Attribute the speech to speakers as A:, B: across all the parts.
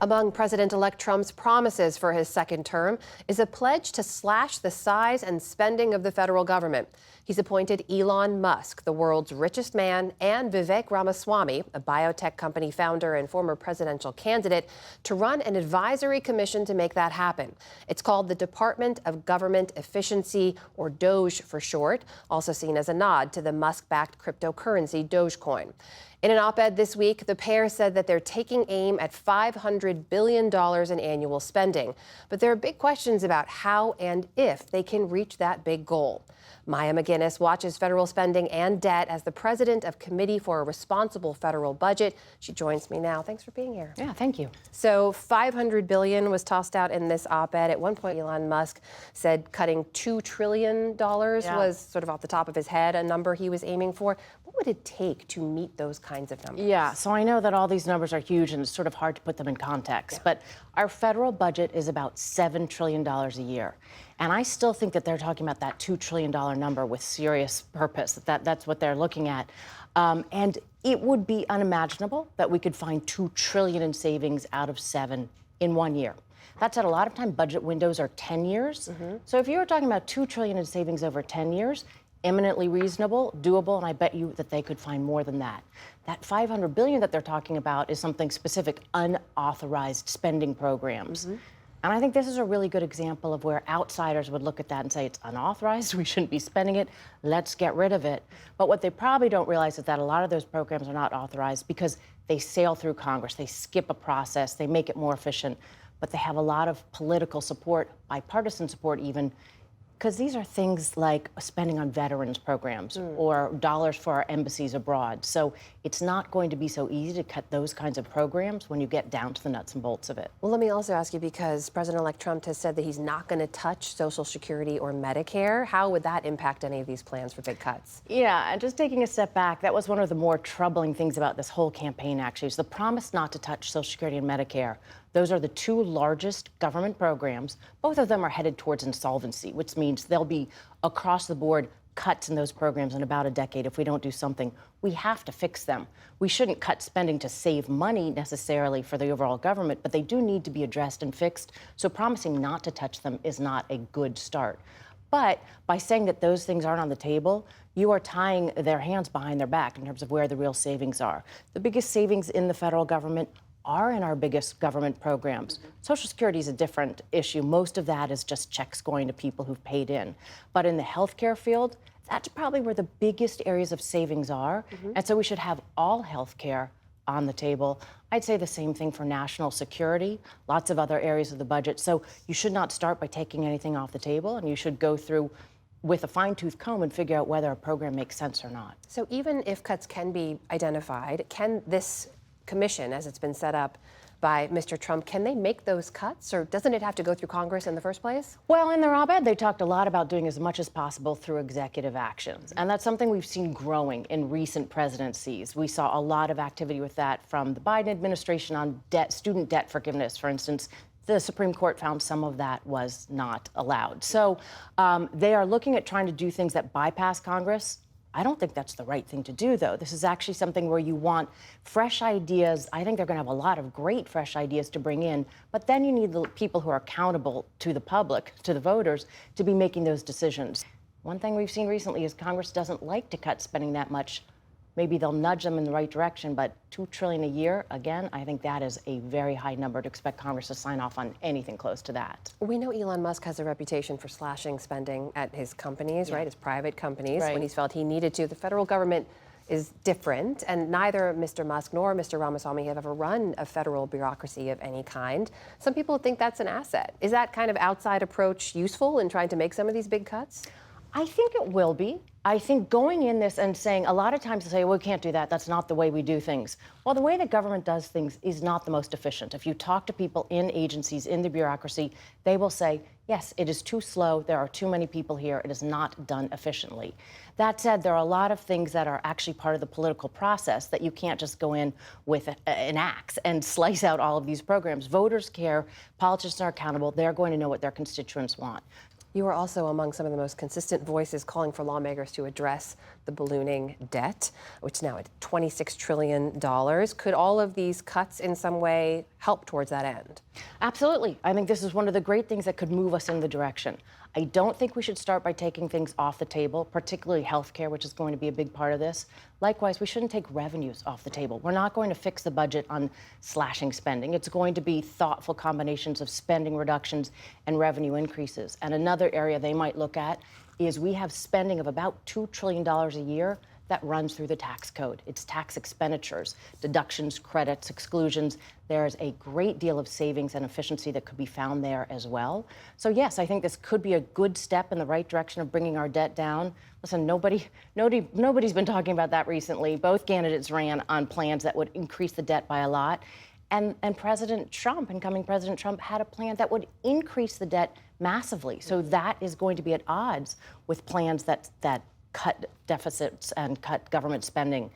A: Among President-elect Trump's promises for his second term is a pledge to slash the size and spending of the federal government. He's appointed Elon Musk, the world's richest man, and Vivek Ramaswamy, a biotech company founder and former presidential candidate, to run an advisory commission to make that happen. It's called the Department of Government Efficiency, or DOGE for short, also seen as a nod to the Musk-backed cryptocurrency Dogecoin. In an op-ed this week, the pair said that they're taking aim at $500 billion in annual spending. But there are big questions about how and if they can reach that big goal. Maya McGinnis watches federal spending and debt as the president of Committee for a Responsible Federal Budget. She joins me now. Thanks for being here.
B: Yeah, thank you.
A: So $500 billion was tossed out in this op-ed. At one point, Elon Musk said cutting $2 trillion was sort of off the top of his head, a number he was aiming for. What would it take to meet those kinds of numbers?
B: Yeah, so I know that all these numbers are huge and it's sort of hard to put them in context, but our federal budget is about $7 trillion a year. And I still think that they're talking about that $2 trillion number with serious purpose, that's what they're looking at. And it would be unimaginable that we could find $2 trillion in savings out of 7 in 1 year. That said, a lot of time budget windows are 10 years. So if you were talking about $2 trillion in savings over 10 years, eminently reasonable, doable, and I bet you that they could find more than that. That $500 billion that they're talking about is something specific, unauthorized spending programs. And I think this is a really good example of where outsiders would look at that and say, it's unauthorized, we shouldn't be spending it, let's get rid of it. But what they probably don't realize is that a lot of those programs are not authorized because they sail through Congress, they skip a process, they make it more efficient, but they have a lot of political support, bipartisan support even, because these are things like spending on veterans programs or dollars for our embassies abroad. So it's not going to be so easy to cut those kinds of programs when you get down to the nuts and bolts of it.
A: Well, let me also ask you, because President-elect Trump has said that he's not going to touch Social Security or Medicare. How would that impact any of these plans for big cuts?
B: Yeah, and just taking a step back, that was one of the more troubling things about this whole campaign, actually, is the promise not to touch Social Security and Medicare. Those are the two largest government programs. Both of them are headed towards insolvency, which means there'll be across the board cuts in those programs in about a decade if we don't do something. We have to fix them. We shouldn't cut spending to save money necessarily for the overall government, but they do need to be addressed and fixed. So promising not to touch them is not a good start. But by saying that those things aren't on the table, you are tying their hands behind their back in terms of where the real savings are. The biggest savings in the federal government are in our biggest government programs. Social Security is a different issue. Most of that is just checks going to people who've paid in. But in the healthcare field, that's probably where the biggest areas of savings are. And so we should have all healthcare on the table. I'd say the same thing for national security, lots of other areas of the budget. So you should not start by taking anything off the table, and you should go through with a fine-tooth comb and figure out whether a program makes sense or not.
A: So even if cuts can be identified, can this commission, as it's been set up by Mr. Trump, can they make those cuts, or doesn't it have to go through Congress in the first place?
B: Well, in their op-ed, they talked a lot about doing as much as possible through executive actions. And that's something we've seen growing in recent presidencies. We saw a lot of activity with that from the Biden administration on debt, student debt forgiveness, for instance. The Supreme Court found some of that was not allowed. So they are looking at trying to do things that bypass Congress. I don't think that's the right thing to do, though. This is actually something where you want fresh ideas. I think they're going to have a lot of great fresh ideas to bring in, but then you need the people who are accountable to the public, to the voters, to be making those decisions. One thing we've seen recently is Congress doesn't like to cut spending that much. Maybe they'll nudge them in the right direction, but $2 trillion a year, again, I think that is a very high number to expect Congress to sign off on anything close to that.
A: We know Elon Musk has a reputation for slashing spending at his companies, right? His private companies, when he's felt he needed to. The federal government is different, and neither Mr. Musk nor Mr. Ramaswamy have ever run a federal bureaucracy of any kind. Some people think that's an asset. Is that kind of outside approach useful in trying to make some of these big cuts?
B: I think it will be. I think going in this and saying, a lot of times they say, well, we can't do that. That's not the way we do things. Well, the way that government does things is not the most efficient. If you talk to people in agencies, in the bureaucracy, they will say, yes, it is too slow. There are too many people here. It is not done efficiently. That said, there are a lot of things that are actually part of the political process that you can't just go in with an axe and slice out all of these programs. Voters care. Politicians are accountable. They're going to know what their constituents want.
A: You are also among some of the most consistent voices calling for lawmakers to address the ballooning debt, which is now at $26 trillion. Could all of these cuts in some way help towards that end?
B: Absolutely. I think this is one of the great things that could move us in the direction. I don't think we should start by taking things off the table, particularly healthcare, which is going to be a big part of this. Likewise, we shouldn't take revenues off the table. We're not going to fix the budget on slashing spending. It's going to be thoughtful combinations of spending reductions and revenue increases. And another area they might look at is we have spending of about $2 trillion a year that runs through the tax code. It's tax expenditures, deductions, credits, exclusions. There's a great deal of savings and efficiency that could be found there as well. So yes, I think this could be a good step in the right direction of bringing our debt down. Listen, nobody's been talking about that recently. Both candidates ran on plans that would increase the debt by a lot. And President Trump, incoming President Trump, had a plan that would increase the debt massively. So that is going to be at odds with plans that cut deficits and cut government spending.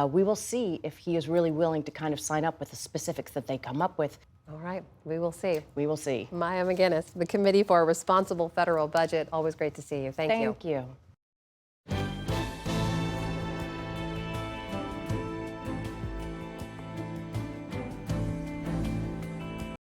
B: We will see if he is really willing to kind of sign up with the specifics that they come up with.
A: All right, we will see.
B: We will see.
A: Maya McGinnis, the Committee for a Responsible Federal Budget. Always great to see you. Thank you.
B: Thank you.